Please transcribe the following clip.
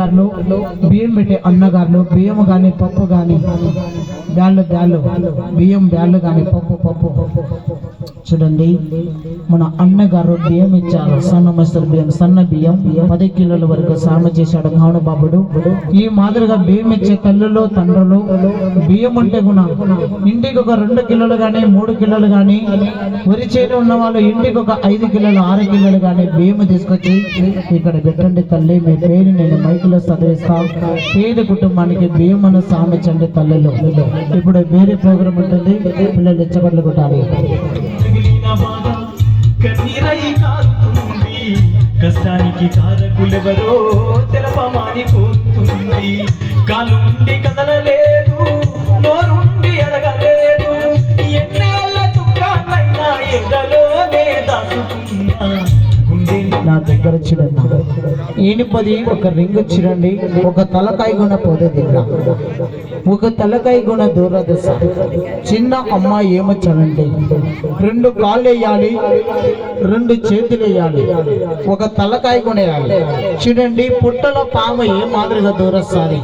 అయ్యగారులు బియ్యం పెట్టే అన్నగారులు బియ్యం కానీ పప్పు కానీ బ్యాళ్ళు బియ్యం బ్యాళ్ళు కానీ పప్పు చూడండి, మన అన్నగారు బియ్యం ఇచ్చారు. సన్న మస్తరు బియ్యం, సన్న బియ్యం 10 కిలోల వరకు సామ చేశాడు మౌనబాబుడు. ఈ మాదిరిగా బియ్యం ఇచ్చే తల్లులు తండ్రులు బియ్యం అంటే గుణ ఇంటికి ఒక 2 కిలోలు కానీ 3 కిలోలు కానీ, వరి చేను ఉన్న వాళ్ళు ఇంటికి ఒక 5 కిలోలు 6 కిలోలు కానీ బియ్యం తీసుకొచ్చి ఇక్కడ పెట్టండి తల్లి, మీ పేరు నేను మైకులో చదివిస్తా. పేద కుటుంబానికి బియ్యం అన్న సామించండి తల్లిలో. ఇప్పుడు వేరే ప్రోగ్రామ్ ఉంటుంది, పిల్లలు ఇచ్చబడ్లు కొట్టాలి. కష్టానికి కారకులెవరో తెలపమానిపోతుంది. కాలుండి కదలలేదు, నోరుండి అడగలేదు, ఎన్నేళ్ళ దుఃఖాన్నైనా ఎగలోనే దాచుకున్నా. నా దగ్గర చూడన్నా ఏనిపది ఒక రింగ్ చూడండి, ఒక తలకాయ గుణ పోతే తిన్నా, ఒక తలకాయ గుణ దూరదశ. చిన్న అమ్మాయి ఏమో చూడండి, 2 కాళ్ళు వేయాలి, 2 చేతులు వేయాలి, ఒక తలకాయ గుణ వేయాలి. చూడండి పుట్టలో పాము ఏ మాదిరిగా దూరొస్తుంది.